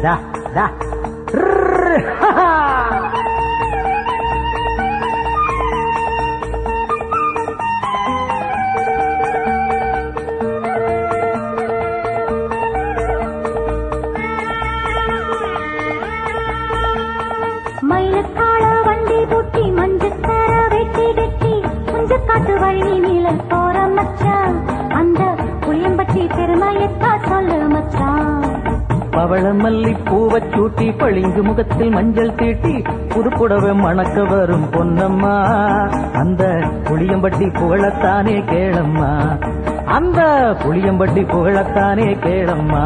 Da, da. மயிலக்கால வண்டி பூட்டி மஞ்சக்கார வெட்டி வெட்டி குஞ்சக்காட்டு வழி நீல போற மச்சான் அந்த புளியம்பட்டி பெருமையத்தா சொல்லு மச்சான். பவள மல்லி பூவச் சூட்டி பளிங்கு முகத்தில் மஞ்சள் தீட்டி புதுப்புடவை மணக்க வரும் பொன்னம்மா அந்த புளியம்பட்டி புகழத்தானே கேளம்மா அந்த புளியம்பட்டி புகழத்தானே கேளம்மா.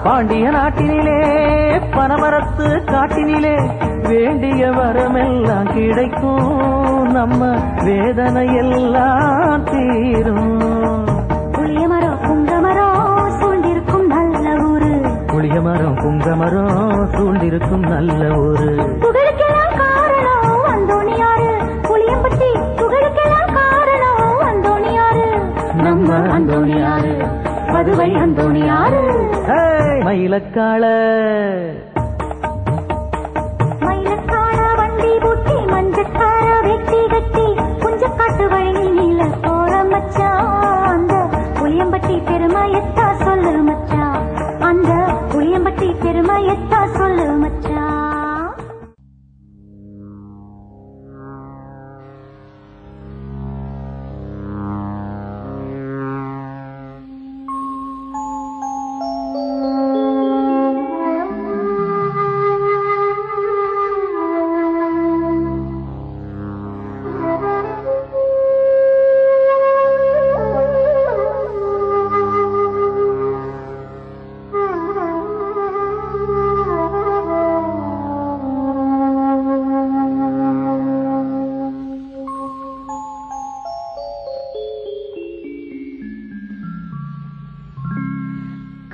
பாண்டிய நாட்டினிலே பனமரத்து காட்டினிலே வேண்டிய வரமெல்லாம் கிடைக்கும் நம்ம வேதனை எல்லாம் தீரும். புளியமரம் புங்கமரம் சூழ்ந்திருக்கும் நல்ல ஊரு புளியமரம் புங்கமரம் சூழ்ந்திருக்கும் நல்ல ஊரு. புகழுக்கெல்லாம் காரணம் அந்தோணியாரு புளியம்பட்டி புகழுக்கெல்லாம் காரணம் அந்தோணியாரு நம்ம அந்தோணியாரு பதுவை அந்தோணியாரு. மயிலக்கால மயிலக்கால வண்டி பூட்டி மஞ்சக்கார வெட்டி கட்டி குஞ்சக்காட்டு வழி நீல போற மச்சான் அந்த புளியம்பட்டி பெருமையத்தா சொல்லு மச்சான் அந்த புளியம்பட்டி பெருமையத்தா சொல்லு மச்சான்.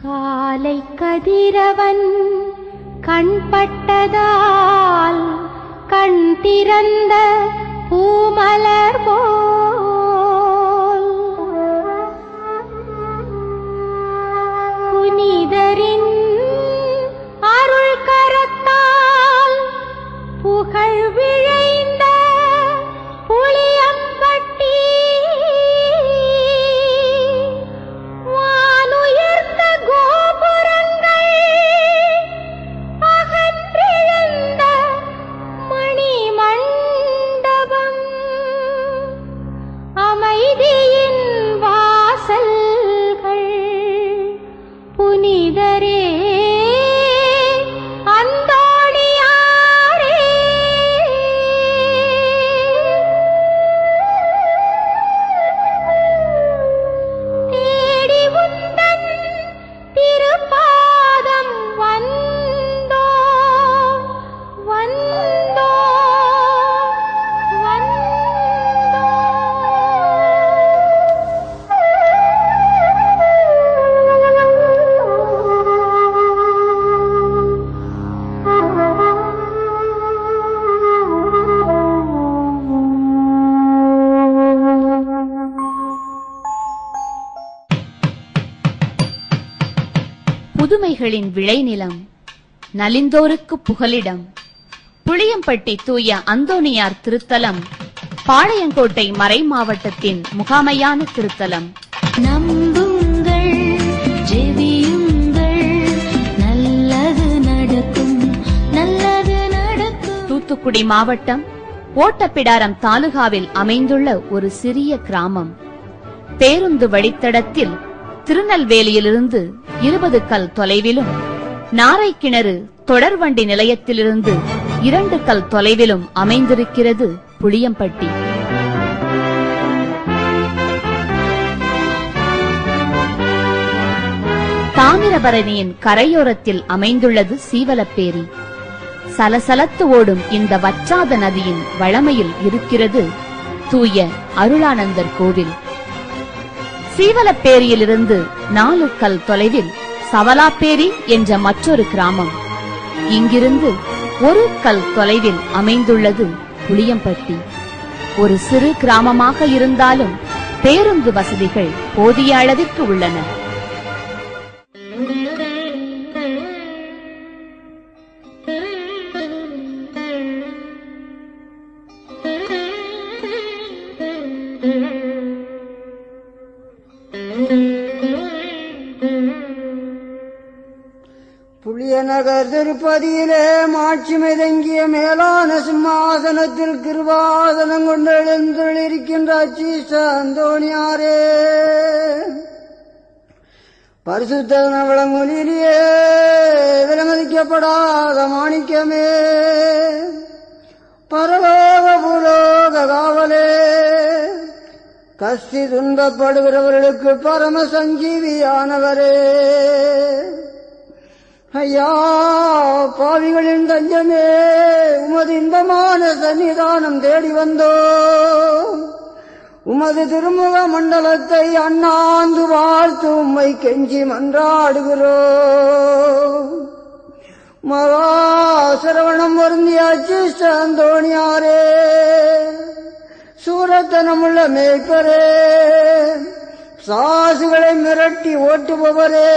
காலை கதிரவன் கண்பட்டதால் கண் திறந்த பூமலர் போல் புனிதரின் அருள் கரத்தால் புகழ் விழைந்த புளியம்பட்டி புதுமைகளின் விளைநிலம் நலிந்தோருக்கு புகலிடம் புளியம்பட்டி தூய அந்தோணியார் திருத்தலம் பாளையங்கோட்டை மறை மாவட்டத்தின் முகாமையான திருத்தலம். நம்புங்கள் ஜெபியுங்கள் நல்லது நடக்கும் நல்லது நடக்கும். தூத்துக்குடி மாவட்டம் ஓட்டப்பிடாரம் தாலுகாவில் அமைந்துள்ள ஒரு சிறிய கிராமம். பேருந்து வழித்தடத்தில் திருநெல்வேலியிலிருந்து 20 கல் தொலைவிலும் நாரைக்கிணறு தொடர்வண்டி நிலையத்திலிருந்து 2 கல் தொலைவிலும் அமைந்திருக்கிறது புளியம்பட்டி. தாமிரபரணியின் கரையோரத்தில் அமைந்துள்ளது சீவலப்பேரி. சலசலத்து ஓடும் இந்த வற்றாத நதியின் வளமையில் இருக்கிறது தூய அருளானந்தர் கோவில். சீவலப்பேரியிலிருந்து 4 கல் தொலைவில் சவலாப்பேரி என்ற மற்றொரு கிராமம். இங்கிருந்து 1 கல் தொலைவில் அமைந்துள்ளது புளியம்பட்டி. ஒரு சிறு கிராமமாக இருந்தாலும் பேருந்து வசதிகள் போதிய அளவிற்கு உள்ளன. புளியநகர் திருப்பதியிலே மாட்சிமை தங்கிய மேலான சிம்மாசனத்தில் கிருபாசனம் கொண்டு எழுந்தொழிருக்கின்ற அச்சீச அந்தோணியாரே, பரிசுத்தன விளங்கொலியிலேயே விலமதிக்கப்படாத மாணிக்கமே, பரலோக பூலோக காவலே, கஸ்தி துன்பப்படுகிறவர்களுக்கு பரம சஞ்சீவியானவரே, ஐயா பாவிகளின் தஞ்சமே, உமது இன்பமான சன்னிதானம் தேடி வந்தோ, உமது திருமுக மண்டலத்தை அண்ணாந்து வாழ்த்து உம்மை கெஞ்சி மன்றாடுகிறோ. மகா சிரவணம் வருந்திய அச்சீஷ்ட அந்தோணியாரே, சூரத்தனமுள்ள மேய்ப்பரே, சாசுகளை மிரட்டி ஓட்டுபவரே,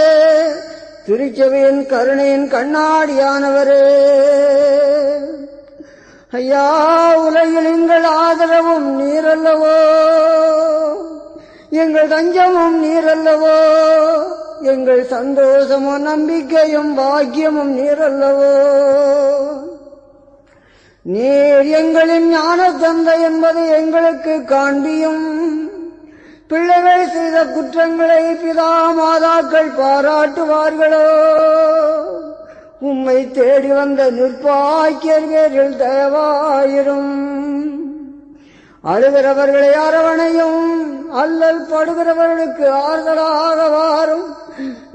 திருச்சபையின் கருணையின் கண்ணாடியானவரே, ஐயா உலகில் எங்கள் ஆதரவும் நீரல்லவோ, எங்கள் தஞ்சமும் நீரல்லவோ, எங்கள் சந்தோஷமும் நம்பிக்கையும் பாக்கியமும் நீரல்லவோ. நீர் எங்களின் ஞான தந்தை என்பதை எங்களுக்கு காண்பியும். பிள்ளைகள் செய்த குற்றங்களை பிதா மாதாக்கள் பாராட்டுவார்களோ. உம்மை தேடி வந்த நிர்பாக்கியர் பேரில் தயவாயிரும். அழுகிறவர்களை அரவணையும், அல்லல் படுகிறவர்களுக்கு ஆறுதலாக வாரும்.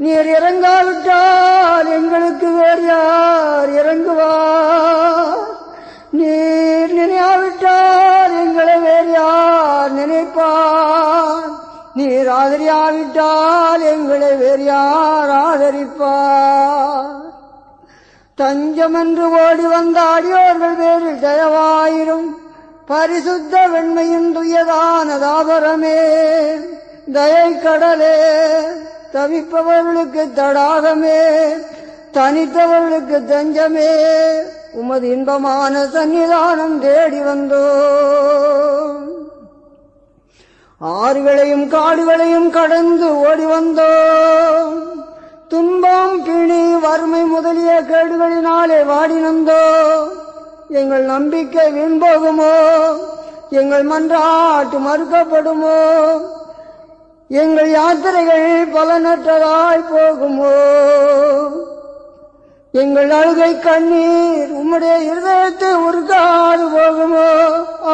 நீர் இறங்காவிட்டால் எங்களுக்கு வேறு யார் இறங்குவார்? நீர் நினையாவிட்டால் எங்களை வேறு யார் நினைப்பார்? நீர் ஆதரியாவிட்டால் எங்களை வேறு யார் ஆதரிப்பார்? தஞ்சமென்று ஓடி வந்த அடியோர்கள் பேரில் தயவாயிரும். பரிசுத்த வெண்மையின் துயதான தாபரமே, தயை கடலே, தவிப்பவர்களுக்கு தடாகமே, தனித்தவர்களுக்கு தஞ்சமே, உமது இன்பமான சன்னிதானம் தேடி வந்தோ. ஆறுகளையும் காடுகளையும் கடந்து ஓடி வந்தோ. துன்பம் பிணி வறுமை முதலிய கேடுகளினாலே வாடி நந்தோ. எங்கள் நம்பிக்கை வீண்போகுமோ? எங்கள் மன்றாட்டு மறுக்கப்படுமோ? எங்கள் யாத்திரைகள் பலனற்றதாய் போகுமோ? எங்கள் அழுகை கண்ணீர் உம்முடைய இருதயத்தை உருக்காது போகுமோ?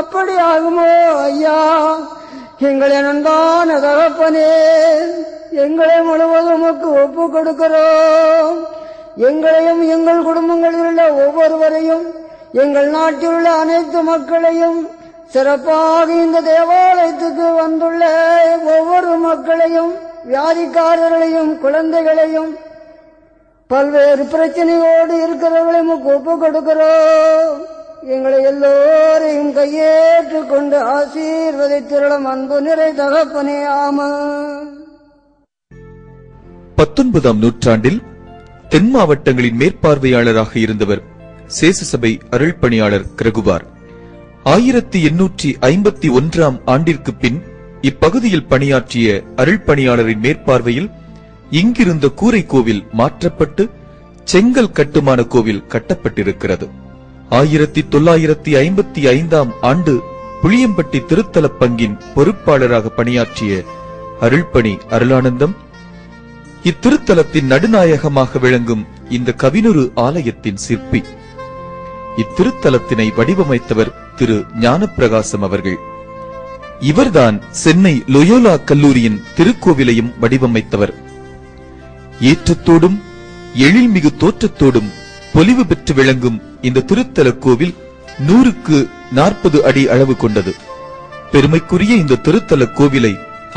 அப்படி ஆகுமோ ஐயா? எங்களை நன்பான தகப்பனே, எங்களை முழுவதும் உமக்கு ஒப்பு கொடுக்கிறோம். எங்களையும் எங்கள் குடும்பங்களில் உள்ள ஒவ்வொருவரையும், எங்கள் நாட்டில் உள்ள அனைத்து மக்களையும், சிறப்பாக இந்த தேவாலயத்துக்கு வந்துள்ள ஒவ்வொரு மக்களையும், வியாதிக்காரர்களையும், குழந்தைகளையும், பல்வேறு பிரச்சனையோடு இருக்கிறவர்களையும் ஒப்பு கொடுக்கிறோம். எங்களை எல்லோரையும் கையேற்றுக் கொண்டு ஆசீர்வதித்திருளும் அன்பு நிறை தகப்பனே. ஆமென். 19ஆம் நூற்றாண்டில் தென் மாவட்டங்களின் மேற்பார்வையாளராக இருந்தவர் சேசுசபை அருள்பணியாளர் கிரகுவார். 1851ஆம் ஆண்டிற்கு பின் இப்பகுதியில் பணியாற்றிய அருள்பணியாளரின் மேற்பார்வையில் இங்கிருந்த கூரை கோவில் மாற்றப்பட்டு செங்கல் கட்டுமான கோவில் கட்டப்பட்டிருக்கிறது. 1955ஆம் ஆண்டு புளியம்பட்டி திருத்தல பங்கின் பொறுப்பாளராக பணியாற்றிய அருள்பணி அருளானந்தம் இத்திருத்தலத்தின் நடுநாயகமாக விளங்கும் இந்த கவினுரு ஆலயத்தின் சிற்பி. இத்திருத்தலத்தினை வடிவமைத்தவர் திரு ஞானப்பிரகாசம் அவர்கள். இவர்தான் சென்னை லொயோலா கல்லூரியின் திருக்கோவிலையும் வடிவமைத்தவர். ஏற்றத்தோடும் எழில்மிகு தோற்றத்தோடும் பொலிவு பெற்று விளங்கும் இந்த திருத்தல கோவில் 100க்கு 40 அடி அளவு கொண்டது. பெருமைக்குரிய இந்த திருத்தல கோவிலை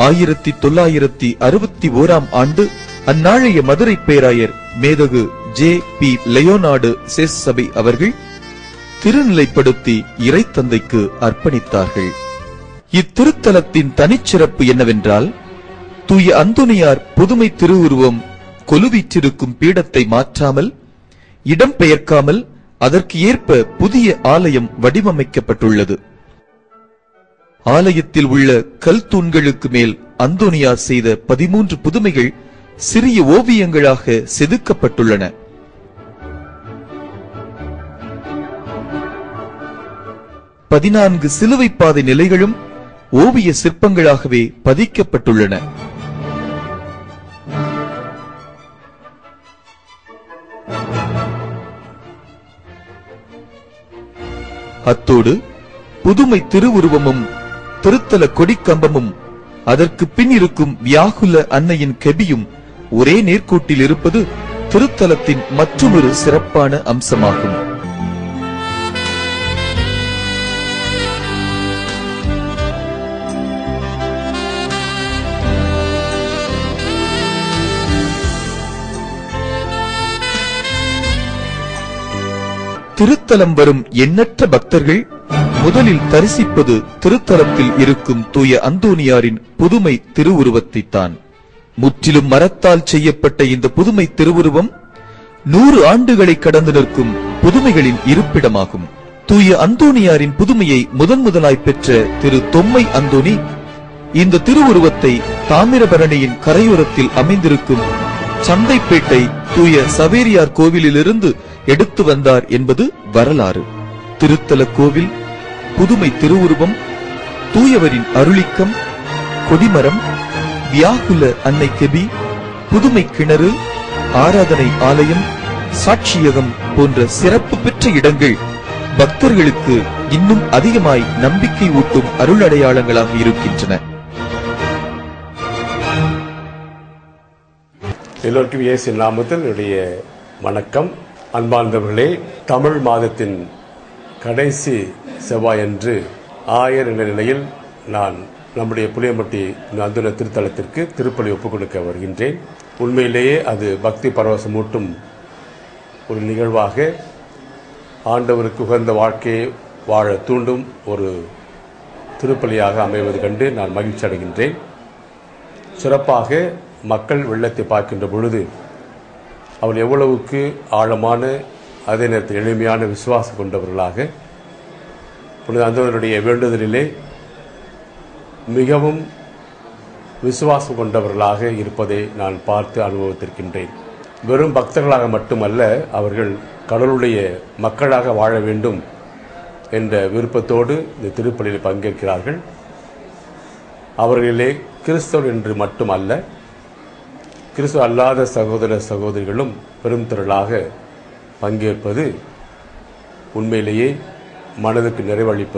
1961 ஆண்டு அந்நாளைய மதுரை பேராயர் மேதகு J.P. லியோனார்டு சேஸ் சபை அவர்கள் திருநிலைப்படுத்தி இறைத்தந்தைக்கு அர்ப்பணித்தார்கள். இத்திருத்தலத்தின் தனிச்சிறப்பு என்னவென்றால், தூய அந்தோனியார் புதுமை திருவுருவம் கொலுவீற்றிருக்கும் பீடத்தை மாற்றாமல், இடம் பெயர்க்காமல் அதற்கு ஏற்ப புதிய ஆலயம் வடிவமைக்கப்பட்டுள்ளது. ஆலயத்தில் உள்ள கல் தூண்களுக்கு மேல் அந்தோனியார் செய்த 13 புதுமைகள் சிறிய ஓவியங்களாக செதுக்கப்பட்டுள்ளன. பதினான்கு சிலுவை பாதை நிலைகளும் ஓவிய சிற்பங்களாகவே பதிக்கப்பட்டுள்ளன. அத்தோடு புதுமை திருவுருவமும் திருத்தல கொடிக்கம்பமும் அதற்கு பின் இருக்கும் வியாகுல அன்னையின் கெபியும் ஒரே நேர்கோட்டில் இருப்பது திருத்தலத்தின் மற்றொரு சிறப்பான அம்சமாகும். திருத்தலம் வரும் எண்ணற்ற பக்தர்கள் முதலில் தரிசிப்பது திருத்தலத்தில் இருக்கும் தூய அந்தோனியாரின் புதுமை திருவுருவத்தைத்தான். முற்றிலும் மரத்தால் செய்யப்பட்ட இந்த புதுமை திருவுருவம் 100 ஆண்டுகளை கடந்து நிற்கும் புதுமைகளின் இருப்பிடமாகும். தூய அந்தோனியாரின் புதுமையை முதலாய் பெற்ற திரு தொம்மை அந்தோனி இந்த திருவுருவத்தை தாமிரபரணியின் கரையோரத்தில் அமைந்திருக்கும் சந்தைப்பேட்டை தூய சவேரியார் கோவிலிலிருந்து எடுத்து வந்தார் என்பது வரலாறு. திருத்தல கோவில், புதுமை திருவுருவம், தூயவரின் அருளிக்கம், கொடிமரம், வியாகுல அன்னை கெபி, புதுமை கிணறு, ஆராதனை ஆலயம், சாட்சியகம் போன்ற சிறப்பு பெற்ற இடங்கள் பக்தர்களுக்கு இன்னும் அதிகமாய் நம்பிக்கை ஊட்டும் அருளடையாளங்களாக இருக்கின்றன. எல்லோருக்கும் இயேசு நாமத்தில் என்னுடைய வணக்கம். அன்பார்ந்தவர்களே, தமிழ் மாதத்தின் கடைசி செவ்வாயன்று ஆயர் என்ற நிலையில் நான் நம்முடைய புளியம்பட்டி அந்தோனியார் திருத்தலத்திற்கு திருப்பலி ஒப்புக் கொடுக்க வருகின்றேன். உண்மையிலேயே அது பக்தி பரவசமூட்டும் ஒரு நிகழ்வாக, ஆண்டவருக்கு உகந்த வாழ்க்கையை வாழ தூண்டும் ஒரு திருப்பலியாக அமைவது கண்டு நான் மகிழ்ச்சி அடைகின்றேன். சிறப்பாக மக்கள் வெள்ளத்தை பார்க்கின்ற பொழுது அவள் எவ்வளவுக்கு ஆழமான, அதே நேரத்தில் எளிமையான விசுவாசம் கொண்டவர்களாக புனித அந்தோனியாருடைய வேண்டுதலிலே மிகவும் விசுவாசம் கொண்டவர்களாக இருப்பதை நான் பார்த்து அனுபவித்திருக்கின்றேன். வெறும் பக்தர்களாக மட்டுமல்ல, அவர்கள் கடவுளுடைய மக்களாக வாழ வேண்டும் என்ற விருப்பத்தோடு இந்த திருப்பலியில் பங்கேற்கிறார்கள். அவர்களிலே கிறிஸ்தவர் என்று மட்டுமல்ல, கிறிஸ்துவ அல்லாத சகோதர சகோதரிகளும் பெரும் திரளாக பங்கேற்பது உண்மையிலேயே மனதுக்கு நிறைவளிப்பது.